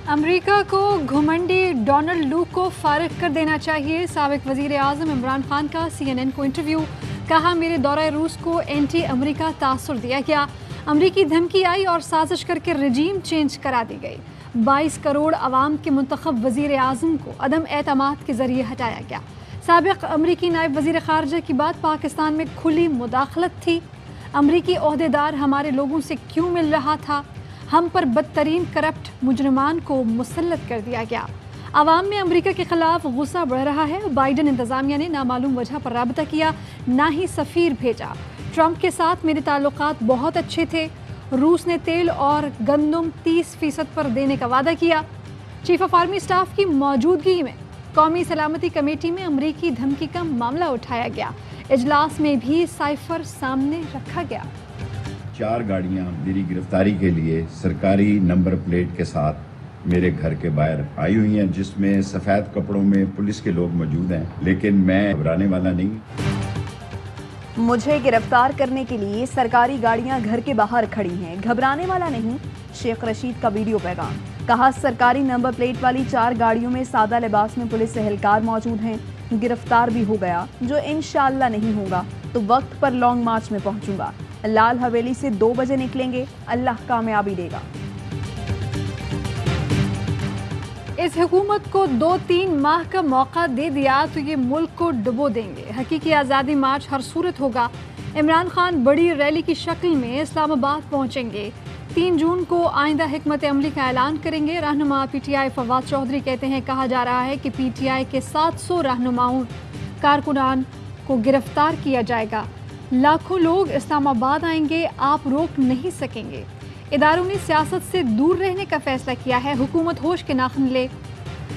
امریکہ کو گھمنڈی ڈونلڈ لو کو فارغ کر دینا چاہیے۔ سابق وزیر اعظم عمران خان کا CNN کو انٹرویو، کہا میرے دورہ روس کو اینٹی امریکہ تاثر دیا گیا، امریکی دھمکی آئی اور سازش کر کے رجیم چینج کرا دی گئی۔ 22 کروڑ عوام کے منتخب وزیر اعظم کو عدم اعتماد کے ذریعے ہٹایا گیا۔ سابق امریکی نائب وزیر خارجہ کی بات، پاکستان میں کھلی مداخلت تھی، امریکی عہدیدار ہمارے لوگوں سے کیوں مل رہا تھا، ہم پر بدترین کرپٹ مجرمان کو مسلط کر دیا گیا۔ عوام میں امریکہ کے خلاف غصہ بڑھ رہا ہے، بائیڈن انتظامیہ نے نامعلوم وجہ پر رابطہ کیا، نہ ہی سفیر بھیجا۔ ٹرمپ کے ساتھ میرے تعلقات بہت اچھے تھے، روس نے تیل اور گندم 30% پر دینے کا وعدہ کیا۔ چیف آف آرمی اسٹاف کی موجودگی میں قومی سلامتی کمیٹی میں امریکی دھمکی کا معاملہ اٹھایا گیا، اجلاس میں بھی سائفر سامنے رکھا گیا۔ 4 گاڑیاں میری گرفتاری کے لیے سرکاری نمبر پلیٹ کے ساتھ میرے گھر کے باہر آئی ہوئی ہیں، جس میں سفید کپڑوں میں پولیس کے لوگ موجود ہیں، لیکن میں گھبرانے والا نہیں۔ مجھے گرفتار کرنے کے لیے سرکاری گاڑیاں گھر کے باہر کھڑی ہیں، گھبرانے والا نہیں۔ شیخ رشید کا ویڈیو پیغام، کہا سرکاری نمبر پلیٹ والی 4 گاڑیوں میں سادہ لباس میں پولیس اہلکار موجود ہیں، گرفتار بھی ہو گیا، جو انشاءاللہ نہیں ہوگا تو وقت پر لانگ مارچ میں پہنچوں گا۔ لال حویلی سے 2 بجے نکلیں گے، اللہ کامیابی دے گا۔ اس حکومت کو 2-3 ماہ کا موقع دے دیا تو یہ ملک کو ڈبو دیں گے، حقیقی آزادی مارچ ہر صورت ہوگا۔ عمران خان بڑی ریلی کی شکل میں اسلام آباد پہنچیں گے، 3 جون کو آئندہ حکمت عملی کا اعلان کریں گے۔ رہنما PTI فواد چودھری کہتے ہیں، کہا جا رہا ہے کہ PTI کے 700 رہنماؤں کارکنان کو گرفتار کیا جائے گا، لاکھوں لوگ اسلام آباد آئیں گے، آپ روک نہیں سکیں گے۔ اداروں نے سیاست سے دور رہنے کا فیصلہ کیا ہے، حکومت ہوش کے ناخن لے۔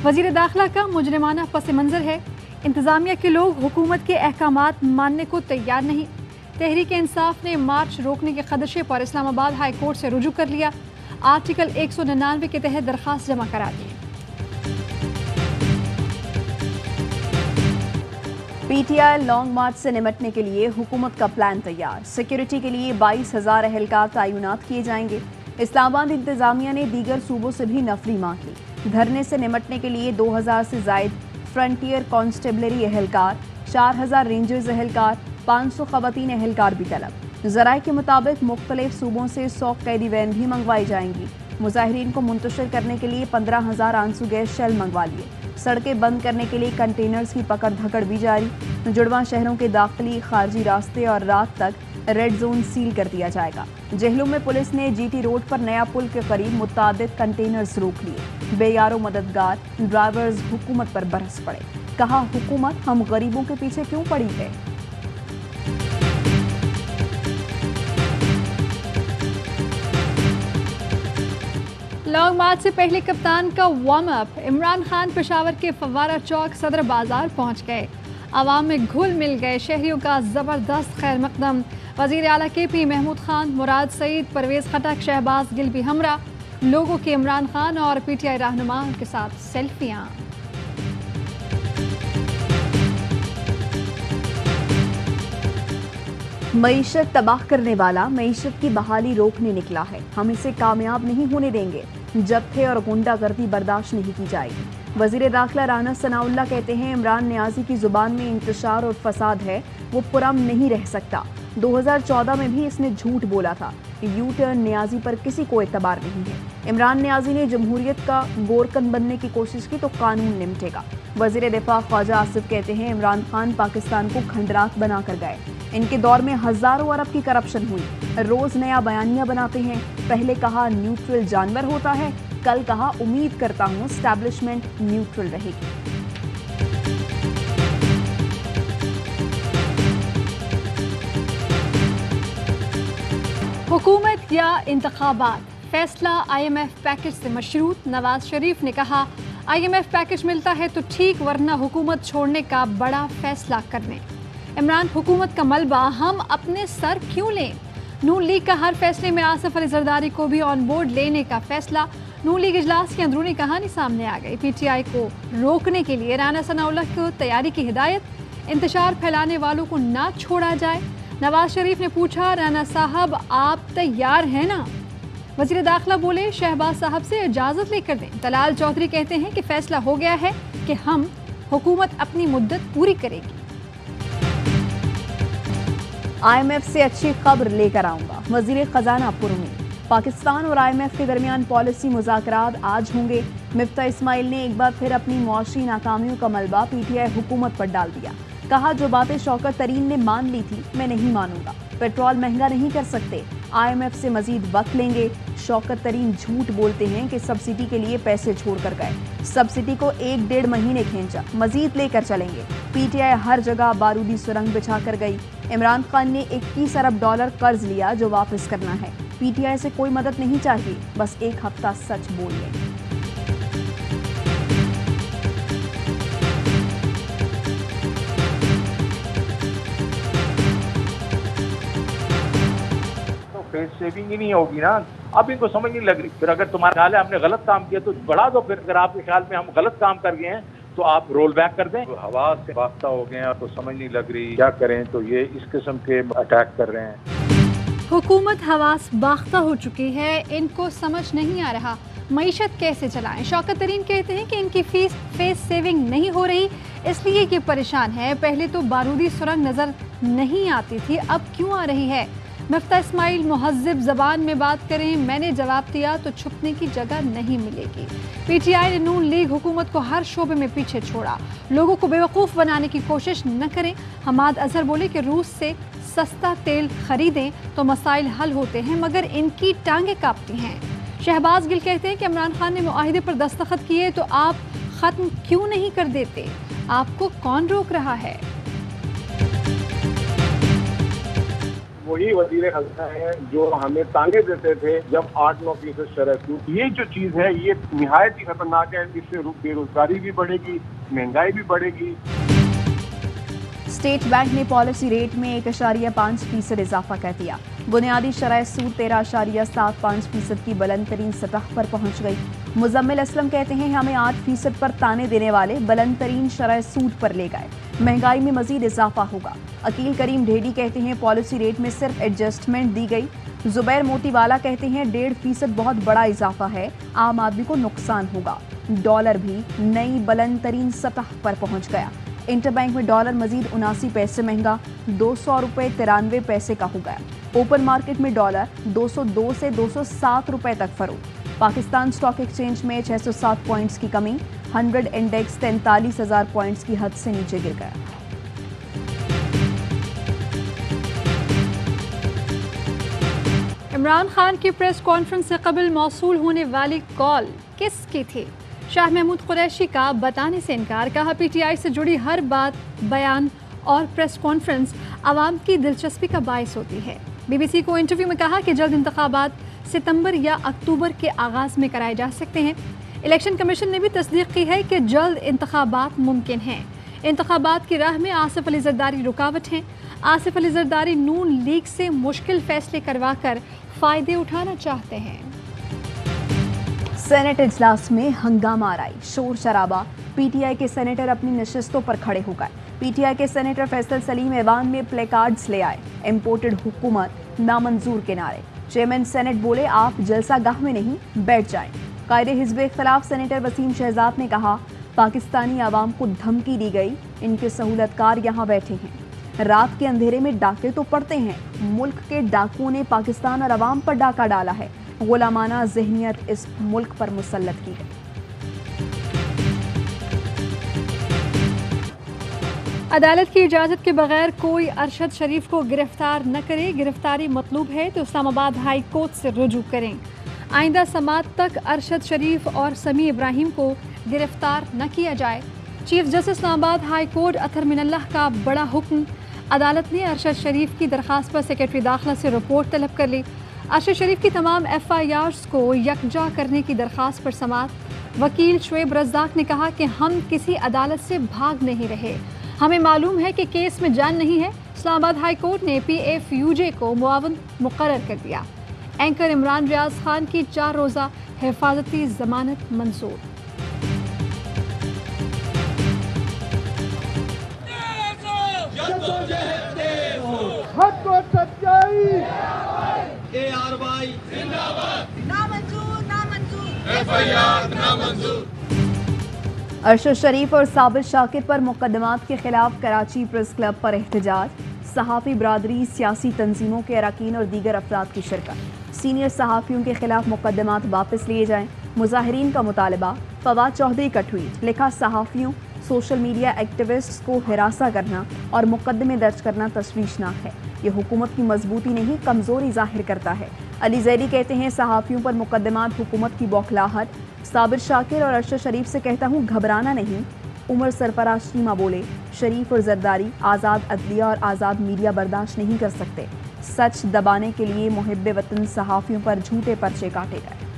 وزیر داخلہ کا مجرمانہ پس منظر ہے، انتظامیہ کے لوگ حکومت کے احکامات ماننے کو تیار نہیں۔ تحریک انصاف نے مارچ روکنے کے خدشے پر اسلام آباد ہائی کورٹ سے رجوع کر لیا، آرٹیکل 199 کے تحت درخواست جمع کرا دی۔ PTI لانگ مارچ سے نمٹنے کے لیے حکومت کا پلان تیار، سیکیورٹی کے لیے 22,000 اہلکار تعینات کیے جائیں گے۔ اسلام آباد انتظامیہ نے دیگر صوبوں سے بھی نفری مانگ لی۔ دھرنے سے نمٹنے کے لیے 2,000 سے زائد فرنٹیئر کانسٹیبلری اہلکار، 4,000 رینجرز اہلکار، 500 خواتین اہلکار بھی طلب۔ ذرائع کے مطابق مختلف صوبوں سے 100 قیدی وین بھی منگوائی جائیں گی۔ مظاہرین کو منتشر کرنے کے لیے 15,000 آنسو گیس شیل منگوا لیے۔ سڑکیں بند کرنے کے لیے کنٹینرز کی پکڑ دھکڑ بھی جاری۔ جڑواں شہروں کے داخلی خارجی راستے اور رات تک ریڈ زون سیل کر دیا جائے گا۔ جہلم میں پولیس نے GT روڈ پر نیا پل کے قریب متعدد کنٹینرز روک لیے۔ بے یار و مددگار ڈرائیورز حکومت پر برس پڑے، کہا حکومت ہم غریبوں کے پیچھے کیوں پڑی ہے۔ لانگ مارچ سے پہلے کپتان کا وارم اپ، عمران خان پشاور کے فوارہ چوک صدر بازار پہنچ گئے، عوام میں گھل مل گئے، شہریوں کا زبردست خیر مقدم۔ وزیر اعلیٰ KP محمود خان، مراد سعید، پرویز خٹک، شہباز گل بھی ہمراہ، لوگوں کے عمران خان اور PTI رہنماؤں کے ساتھ سیلفیاں۔ معیشت تباہ کرنے والا معیشت کی بحالی روکنے نکلا ہے، ہم اسے کامیاب نہیں ہونے دیں گے، جبتے اور غنڈہ گردی برداشت نہیں کی جائے گی۔ وزیر داخلہ رانا ثناء اللہ کہتے ہیں، عمران نیازی کی زبان میں انتشار اور فساد ہے، وہ پرامن نہیں رہ سکتا۔ 2014 میں بھی اس نے جھوٹ بولا تھا۔ یو ٹرن نیازی پر کسی کو اعتبار نہیں ہے۔ عمران نیازی نے جمہوریت کا گورکن بننے کی کوشش کی تو قانون نمٹے گا۔ وزیر دفاع خواجہ آصف کہتے ہیں، عمران خان پاکستان کو کھنڈرات بنا کر گئے، ان کے دور میں ہزاروں ارب کی کرپشن ہوئی، روز نیا بیانیہ بناتے ہیں، پہلے کہا نیوٹرل جانور ہوتا ہے، کل کہا امید کرتا ہوں اسٹیبلشمنٹ نیوٹرل رہے گی۔ حکومت یا انتخابات، فیصلہ IMF پیکج سے مشروط، نواز شریف نے کہا IMF پیکج ملتا ہے تو ٹھیک، ورنہ حکومت چھوڑنے کا بڑا فیصلہ کرنے۔ عمران، حکومت کا ملبہ ہم اپنے سر کیوں لیں؟ نون لیگ کا ہر فیصلے میں آصف علی زرداری کو بھی آن بورڈ لینے کا فیصلہ۔ نون لیگ اجلاس کی اندرونی کہانی سامنے آ گئی، PTI کو روکنے کے لیے رانا ثناء اللہ کو تیاری کی ہدایت، انتشار پھیلانے والوں کو نہ چھوڑا جائے۔ نواز شریف نے پوچھا، رانا صاحب آپ تیار ہیں نا؟ वज़ीर दाखिला बोले शहबाज साहब से इजाज़त लेकर दें। तलाल चौधरी कहते हैं कि फैसला हो गया है कि हम हुकूमत अपनी मुद्दत पूरी करेगी। IMF से अच्छी खबर लेकर आऊंगा, वज़ीर खजाना पुरमी। पाकिस्तान और IMF के दरमियान पॉलिसी मुज़ाकरात आज होंगे। मिफ्ता इस्माइल ने एक बार फिर अपनी मुआशी नाकामियों का मलबा PTI हुकूमत पर डाल दिया। कहा जो बातें शौकत तरीन ने मान ली थी मैं नहीं मानूंगा। पेट्रोल महंगा नहीं कर सकते, IMF से मजीद वक्त लेंगे। शौकत तरीन झूठ बोलते हैं कि सब्सिडी के लिए पैसे छोड़ कर गए। सब्सिडी को 1-1.5 महीने खींचा, मजीद लेकर चलेंगे। PTI हर जगह बारूदी सुरंग बिछा कर गई। इमरान खान ने $21 अरब कर्ज लिया जो वापस करना है। PTI से कोई मदद नहीं चाहिए, बस एक हफ्ता सच बोल लें। फेस सेविंग ही नहीं होगी ना, अब इनको समझ नहीं लग रही। फिर अगर तुम्हारा ख्याल है हमने गलत काम किया तो बढ़ा दो। फिर अगर आपके ख्याल में हम गलत काम कर गए हैं तो आप रोल बैक कर दें। हवा से वास्ता हो गए हैं तो समझ नहीं लग रही क्या करें, तो ये इस किस्म के अटैक कर रहे हैं। हुकूमत हवास बाख्ता हो चुकी है, इनको समझ नहीं आ रहा मईशत कैसे चलाएं। शौकत तरीन कहते हैं कि इनकी फेस सेविंग नहीं हो रही, इसलिए ये परेशान है। पहले तो बारूदी सुरंग नजर नहीं आती थी, अब क्यों आ रही है। मिफ्ता इस्माइल मुहज़्ज़िब ज़बान में बात करें, मैंने जवाब दिया तो छुपने की जगह नहीं मिलेगी। PTI ने नून लीग हुकूमत को हर शोबे में पीछे छोड़ा। लोगों को बेवकूफ़ बनाने की कोशिश न करें। हमाद अजहर बोले कि रूस से सस्ता तेल खरीदें तो मसाइल हल होते हैं, मगर इनकी टांगें कांपती हैं। शहबाज गिल कहते हैं कि इमरान खान ने मुआहिदे पर दस्तखत किए तो आप ख़त्म क्यों नहीं कर देते, आपको कौन रोक रहा है। वही वजीर खजाना है जो हमें तांगे देते थे जब 8-9% शरह सूद। ये जो चीज़ है ये निहायत ही खतरनाक है। इससे बेरोजगारी भी बढ़ेगी, महंगाई भी बढ़ेगी। स्टेट बैंक ने पॉलिसी रेट में 1.5% इजाफा कर दिया। बुनियादी शरह सूद 13.75% की बुलंद तरीन सतह पर पहुंच गई। मुजम्मिल असलम कहते हैं हमें 8% पर ताने देने वाले बुलंद तरीन शरह सूद पर ले गए, महंगाई में मजीद इजाफा होगा। अकील करीम ढेडी कहते हैं पॉलिसी रेट में सिर्फ एडजस्टमेंट दी गई। जुबैर मोतीवाला कहते हैं 1.5% बहुत बड़ा इजाफा है, आम आदमी को नुकसान होगा। डॉलर भी नई बुलंद तरीन सतह पर पहुंच गया। इंटरबैंक में डॉलर मजीद 79 पैसे महंगा 200 रुपये 93 पैसे का हो गया। ओपन मार्केट में डॉलर 202 से 207 रुपये तक फरोख्त। पाकिस्तान स्टॉक एक्सचेंज में 607 पॉइंट्स की कमी, 100 इंडेक्स 43,000 पॉइंट्स की हद से नीचे गिर गया। इमरान खान की प्रेस कॉन्फ्रेंस से कबल मौसूल होने वाली कॉल किसकी थी। शाह महमूद कुरैशी का बताने से इनकार। कहा PTI से जुड़ी हर बात, बयान और प्रेस कॉन्फ्रेंस आवाम की दिलचस्पी का बायस होती है। BBC को इंटरव्यू में कहा कि जल्द इंतखाबात सितंबर या अक्टूबर के आगाज़ में कराए जा सकते हैं। इलेक्शन कमीशन ने भी तस्दीक की है कि जल्द इंतखाबात मुमकिन हैं। इंतखाबात की राह में आसिफ अली जरदारी रुकावट हैं। आसिफ अली जरदारी नून लीग से मुश्किल फैसले करवा कर फ़ायदे उठाना चाहते हैं। सेनेट इजलास में हंगामा आराई, शोर शराबा। PTI के सेनेटर अपनी नशिस्तों पर खड़े हो गए। PTI के सेनेटर फैसल सलीम ऐवान में प्ले कार्ड्स ले आए। इम्पोर्टेड हुकूमत नामंजूर के नारे। चेयरमैन सेनेट बोले आप जलसा गाह में नहीं बैठ जाएं। कायदे हिज़्ब खिलाफ सेनेटर वसीम शहजाद ने कहा पाकिस्तानी आवाम को धमकी दी गई, इनके सहूलतकार यहाँ बैठे हैं। रात के अंधेरे में डाके तो पड़ते हैं, मुल्क के डाकुओं ने पाकिस्तान और आवाम पर डाका डाला है। गुलामाना ज़हनियत इस मुल्क पर मुसल्लत की गई। अदालत की इजाज़त के बगैर कोई अरशद शरीफ को गिरफ्तार न करे। गिरफ्तारी मतलूब है तो इस्लामाबाद हाई कोर्ट से रुजू करें। आइंदा समात तक अरशद शरीफ और समी इब्राहिम को गिरफ्तार न किया जाए। Chief justice Islamabad high court Athar Minallah का बड़ा हुक्म। अदालत ने अरशद शरीफ की दरख्वास्त पर सेक्रेटरी दाखिला से रिपोर्ट तलब कर ली। अरशद शरीफ की तमाम FIRs को यकजा करने की दरख्वास्त पर समात। वकील शुएब रज़ाक ने कहा कि हम किसी अदालत से भाग नहीं रहे, हमें मालूम है कि केस में जान नहीं है। इस्लामाबाद हाई कोर्ट ने PFUJ को मुआवन मुकर्रर कर दिया। एंकर इमरान रियाज खान की 4 रोज़ा हिफाजती जमानत मंजूर। हक और सच्चाई, ARY जिंदाबाद। अरशद शरीफ और साबिर शाकिर पर मुकदमात के खिलाफ कराची प्रेस क्लब पर एहतजाज, सहाफ़ी बरादरी, सियासी तंजीमों के अरकान और दीगर अफराद की शिरकत। सीनियर सहाफ़ियों के खिलाफ मुकदमात वापस लिए जाएं, मुजाहिरीन का मुतालबा। फवाद चौधरी का ट्वीट, लिखा सहाफ़ियों, सोशल मीडिया एक्टिविस्ट्स को हिरासा करना और मुकदमे दर्ज करना तशवीशनाक है। ये हुकूमत की मजबूती नहीं, कमज़ोरी जाहिर करता है। अली ज़ैदी कहते हैं सहाफ़ियों पर मुकदमात हुकूमत की बौखलाहट। साबिर शाकिर और अरशद शरीफ से कहता हूँ घबराना नहीं। उमर सरफराज शीमा बोले, शरीफ और जरदारी आज़ाद अदलिया और आज़ाद मीडिया बर्दाश्त नहीं कर सकते। सच दबाने के लिए मुहिब्बे वतन सहाफ़ियों पर झूठे पर्चे काटे गए।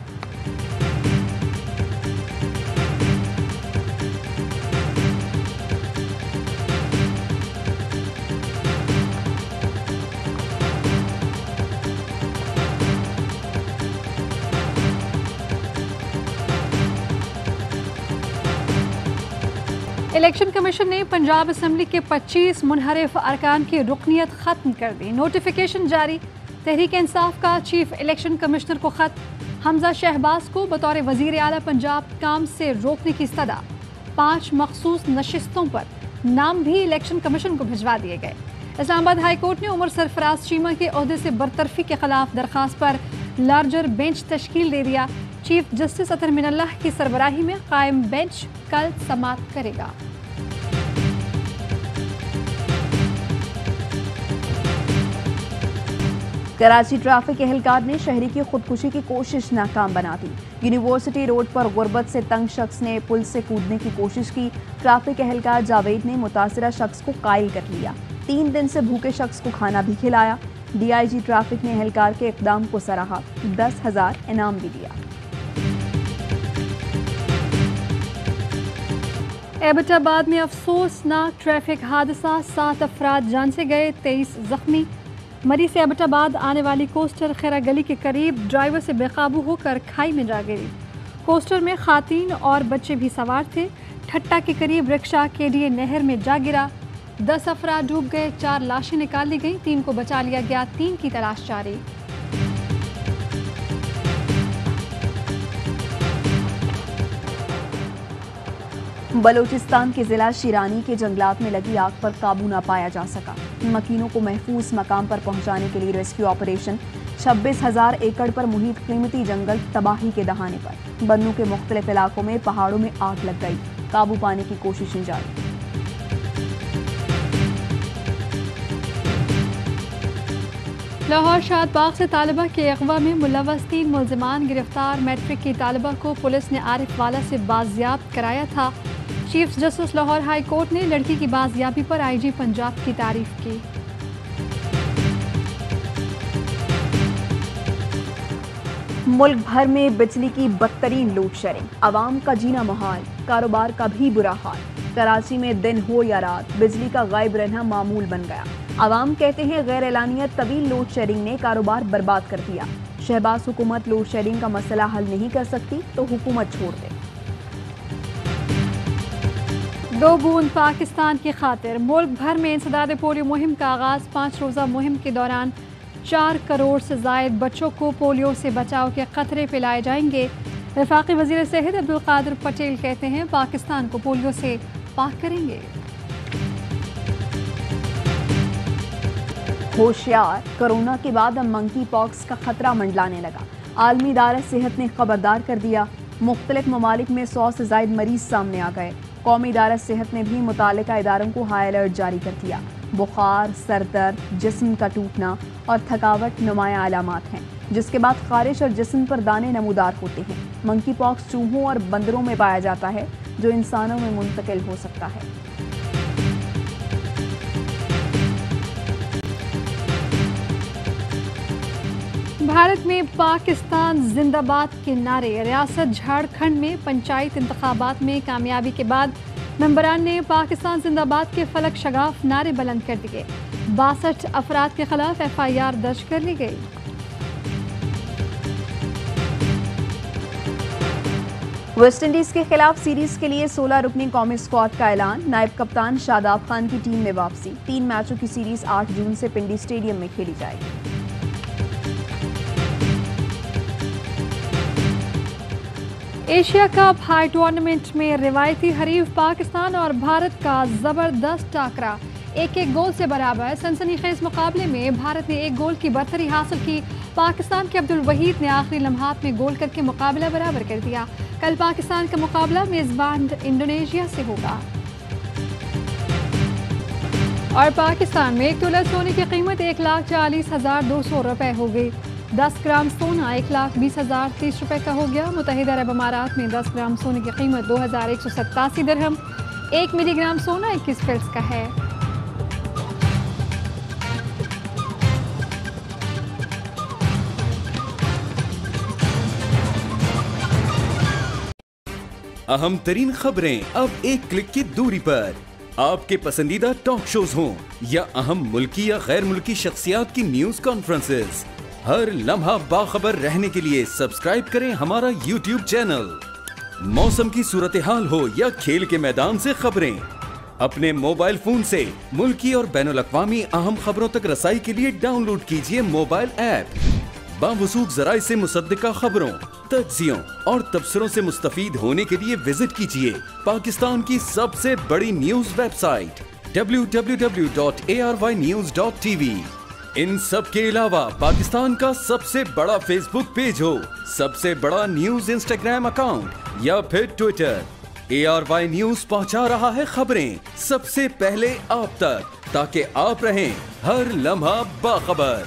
इलेक्शन कमीशन ने पंजाब असम्बली के 25 मुनहरिफ अरकान की रुकनियत ख़त्म कर दी। नोटिफिकेशन जारी। तहरीक इंसाफ का चीफ इलेक्शन कमिश्नर को ख़त। हमजा शहबाज को बतौर वज़ीर आला पंजाब काम से रोकने की सदा। 5 मखसूस नशिस्तों पर नाम भी इलेक्शन कमीशन को भिजवा दिए गए। इस्लामाबाद हाई कोर्ट ने उमर सरफराज शीमा के ओहदे से बरतरफी के खिलाफ दरख्वास्त पर लार्जर बेंच तश्कील दे दिया। चीफ जस्टिस अतर मिनल्लाह की सरबराही में कायम बेंच कल समाअत करेगा। कराची ट्रैफिक एहलकार ने शहरी की खुदकुशी की कोशिश नाकाम बना दी। यूनिवर्सिटी रोड पर गुर्बत से तंग शख्स ने पुल से कूदने की कोशिश की। ट्रैफिक एहलकार जावेद ने मुतासिरा शख्स को कायल कर लिया। 3 दिन से भूखे शख्स को खाना भी खिलाया। DIG ट्रैफिक ने एहलकार के इक़दाम को सराहा। 10,000 इनाम भी दिया। एबटाबाद में अफसोसनाक ट्रैफिक हादसा, 7 अफराद जान से गए, 23 जख्मी। मरी से एबटाबाद आने वाली कोस्टर खैरा गली के करीब ड्राइवर से बेकाबू होकर खाई में जा गिरी। कोस्टर में खातीन और बच्चे भी सवार थे। ठट्टा के करीब रिक्शा KDA नहर में जा गिरा। 10 अफराद डूब गए, 4 लाशें निकाल ली गईं, 3 को बचा लिया गया, 3 की तलाश जारी। बलूचिस्तान के जिला शिरानी के जंगलात में लगी आग पर काबू न पाया जा सका। मकीनों को महफूज मकाम पर पहुंचाने के लिए रेस्क्यू ऑपरेशन। 26,000 एकड़ पर मुहित कीमती जंगल तबाही के दहाने पर। बन्नू के मुख्तलिफ इलाकों में पहाड़ों में आग लग गई। काबू पाने की कोशिशें जारी। लाहौर शादबाग से तालिबा के अगवा में मुलव्वस 3 मुल्जिमान गिरफ्तार। मैट्रिक की तालिबा को पुलिस ने आरिफ वाला से बाजियाब्त कराया था। Chief justice Lahore high court ने लड़की की बाजियाबी पर IG पंजाब की तारीफ की। मुल्क भर में बिजली की बदतरीन लोड शेडिंग, आवाम का जीना मुहाल, कारोबार का भी बुरा हाल। कराची में दिन हो या रात बिजली का गायब रहना मामूल बन गया। आवाम कहते हैं गैर एलानिया तवील लोड शेडिंग ने कारोबार बर्बाद कर दिया। शहबाज हुकूमत लोड शेडिंग का मसला हल नहीं कर सकती तो हुकूमत छोड़ दे। 2 बूंद पाकिस्तान की खातिर मुल्क भर में इंसदाद पोलियो मुहिम का आगाज। 5 रोज़ा मुहिम के दौरान 4 करोड़ से जायद बच्चों को पोलियो से बचाव के खतरे पिलाए जाएंगे। वफाकी वज़ीर सेहत अब्दुल कादिर पटेल कहते हैं पाकिस्तान को पोलियो से पाक करेंगे। होशियार, कोरोना के बाद अब मंकी पॉक्स का खतरा मंडलाने लगा। आलमी इदारा सेहत ने खबरदार कर दिया। मुख्तलिफ ममालिक में 100 से जायद मरीज सामने आ गए। कौमी इदारा सेहत ने भी मुतालिका इदारों को हाई अलर्ट जारी कर दिया। बुखार, सर दर्द, जिस्म का टूटना और थकावट नुमाया अलामात हैं, जिसके बाद खारिश और जिस्म पर दाने नमूदार होते हैं। मंकी पॉक्स चूहों और बंदरों में पाया जाता है जो इंसानों में मुंतकिल हो सकता है। भारत में पाकिस्तान जिंदाबाद के नारे। रियासत झारखंड में पंचायत इंतखाबात में कामयाबी के बाद मेंबरान ने पाकिस्तान जिंदाबाद के फलक शगाफ नारे बुलंद कर दिए। 62 अफराद के खिलाफ FIR दर्ज कर ली गई। वेस्ट इंडीज के खिलाफ सीरीज के लिए 16 रुकनी कौमी स्क्वाड का ऐलान। नायब कप्तान शादाब खान की टीम में वापसी। 3 मैचों की सीरीज 8 जून से पिंडी स्टेडियम में खेली जाएगी। एशिया कप हाई टूर्नामेंट में रिवायती हरीफ पाकिस्तान और भारत का जबरदस्त टाकरा 1-1 गोल से बराबर। सनसनीखेज मुकाबले में भारत ने 1 गोल की बरतरी हासिल की। पाकिस्तान के अब्दुल वहीद ने आखिरी लम्हात में गोल करके मुकाबला बराबर कर दिया। कल पाकिस्तान का मुकाबला मेजबान इंडोनेशिया से होगा। और पाकिस्तान में 1 तोला सोने की कीमत 1,40,200 रुपए हो गई। 10 ग्राम सोना 1,20,030 रुपए का हो गया। मुत्तहिदा अरब अमारात में 10 ग्राम सोने की कीमत 2,187 दिरहम। 1 मिलीग्राम सोना 21 फिल्स का है। अहम तरीन खबरें अब एक क्लिक की दूरी पर। आपके पसंदीदा टॉक शोज हों या अहम मुल्की या गैर मुल्की शख्सियात की न्यूज कॉन्फ्रेंसेस, हर लम्हा बाखबर रहने के लिए सब्सक्राइब करें हमारा YouTube चैनल। मौसम की सूरत हाल हो या खेल के मैदान से खबरें, अपने मोबाइल फोन से मुल्की और बैनुल-अक़वामी अहम खबरों तक रसाई के लिए डाउनलोड कीजिए मोबाइल ऐप। बावसूख ज़राए से मुसद्दिका खबरों, तज्ज़ियों और तबसरों से मुस्तफ़ीद होने के लिए विजिट कीजिए पाकिस्तान की सबसे बड़ी न्यूज वेबसाइट www.arYnews.tv। इन सब के अलावा पाकिस्तान का सबसे बड़ा फेसबुक पेज हो, सबसे बड़ा न्यूज इंस्टाग्राम अकाउंट या फिर ट्विटर, ARY न्यूज पहुंचा रहा है खबरें सबसे पहले आप तक, ताकि आप रहें हर लम्हा बाखबर।